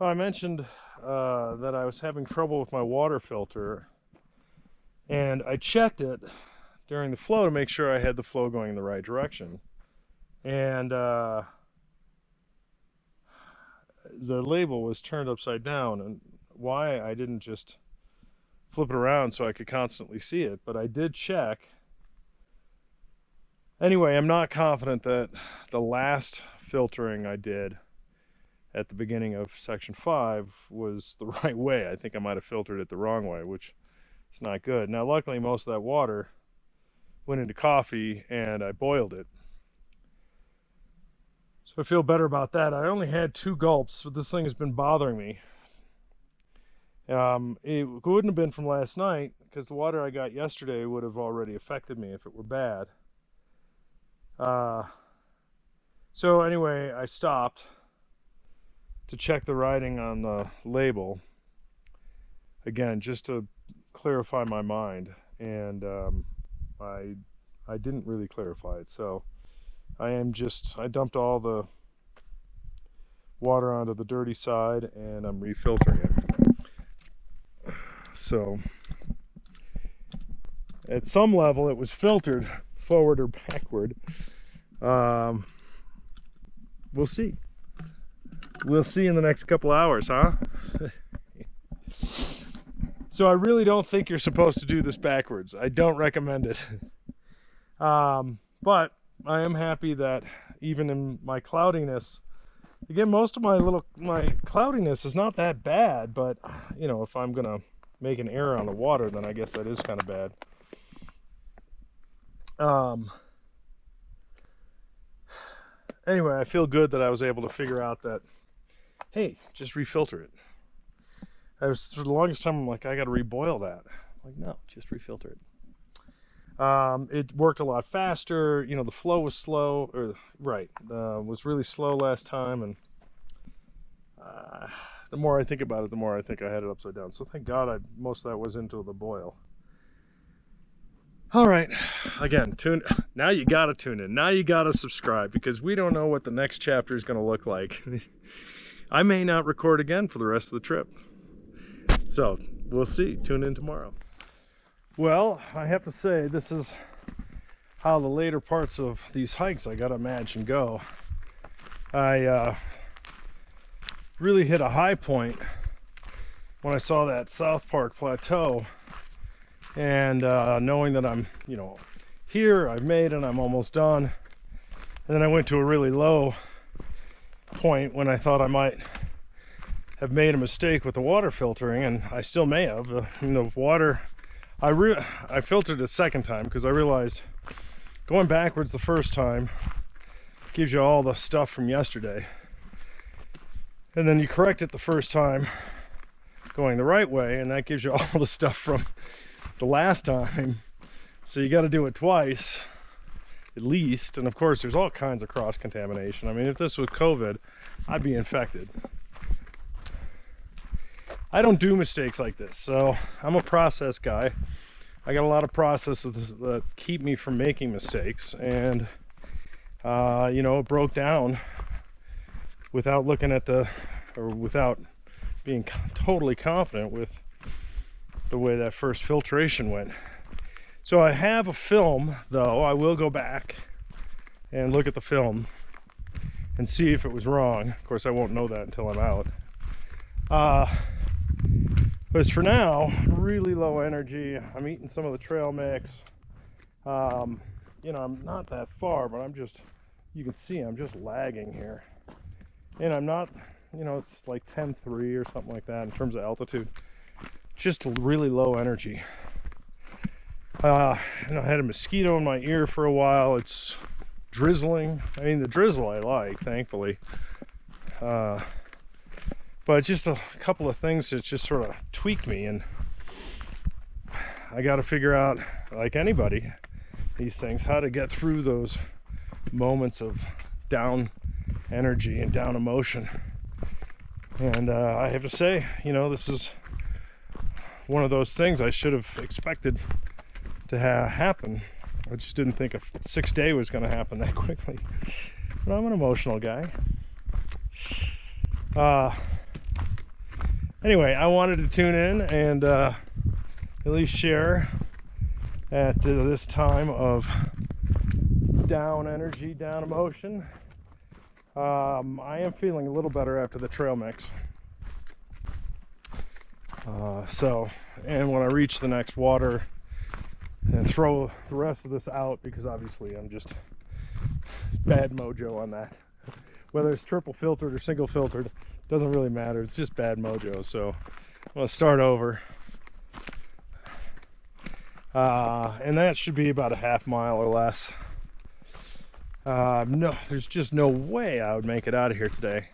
I mentioned that I was having trouble with my water filter, and I checked it during the flow to make sure I had the flow going in the right direction. And the label was turned upside down, and why I didn't just flip it around so I could constantly see it, but I did check. Anyway, I'm not confident that the last filtering I did at the beginning of section 5 was the right way. I think I might have filtered it the wrong way, which is not good. Now, luckily, most of that water went into coffee and I boiled it. So I feel better about that. I only had 2 gulps, but this thing has been bothering me. It wouldn't have been from last night because the water I got yesterday would have already affected me if it were bad. So anyway, I stopped to check the writing on the label again, just to clarify my mind, and I didn't really clarify it. So I dumped all the water onto the dirty side and I'm refiltering it. So at some level it was filtered forward or backward. We'll see. We'll see in the next couple hours, huh? So I really don't think you're supposed to do this backwards. I don't recommend it. But I am happy that even in my cloudiness, again, most of my cloudiness is not that bad, but you know, if I'm gonna make an error on the water, then I guess that is kind of bad. Anyway, I feel good that I was able to figure out that, hey, just refilter it. I was, for the longest time, I'm like, I gotta reboil that. I'm like, no, just refilter it. It worked a lot faster. You know, the flow was slow, or right, was really slow last time, and the more I think about it, the more I think I had it upside down. So thank God most of that was into the boil. All right, again, now you gotta tune in. Now you gotta subscribe, because we don't know what the next chapter is gonna look like. I may not record again for the rest of the trip. So we'll see. Tune in tomorrow. Well, I have to say, this is how the later parts of these hikes, I gotta imagine, go. I really hit a high point when I saw that South Park Plateau, and knowing that I'm, you know, here, I've made it, I'm almost done. And then I went to a really low point when I thought I might have made a mistake with the water filtering, and I still may have. The water, I filtered a second time because I realized going backwards the first time gives you all the stuff from yesterday, and then you correct it the first time going the right way, and that gives you all the stuff from the last time. So you got to do it twice at least. And of course there's all kinds of cross contamination. I mean, if this was COVID, I'd be infected. I don't do mistakes like this, so I'm a process guy. I got a lot of processes that keep me from making mistakes, and you know, it broke down without looking at without being totally confident with the way that first filtration went. So I have a film, though. I will go back and look at the film and see if it was wrong. Of course, I won't know that until I'm out. But as for now, really low energy. I'm eating some of the trail mix. You know, I'm not that far, but you can see I'm just lagging here. And I'm not, you know, it's like 10.3 or something like that in terms of altitude. Just really low energy. And I had a mosquito in my ear for a while. It's drizzling. I mean, the drizzle I like, thankfully. But just a couple of things that just sort of tweaked me, and I got to figure out, like anybody, these things, how to get through those moments of down energy and down emotion. And I have to say, you know, this is one of those things I should have expected to happen. I just didn't think a 6-day was going to happen that quickly. But I'm an emotional guy. Anyway, I wanted to tune in and at least share at this time of down energy, down emotion. I am feeling a little better after the trail mix. And when I reach the next water, and throw the rest of this out, because obviously I'm just bad mojo on that. Whether it's triple filtered or single filtered, doesn't really matter. It's just bad mojo. So I'm gonna start over. And that should be about a half mile or less. No, there's just no way I would make it out of here today.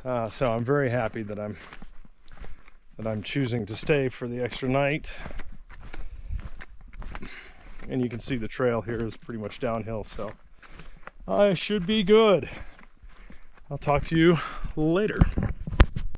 So I'm very happy that I'm choosing to stay for the extra night. And you can see the trail here is pretty much downhill, so I should be good. I'll talk to you later.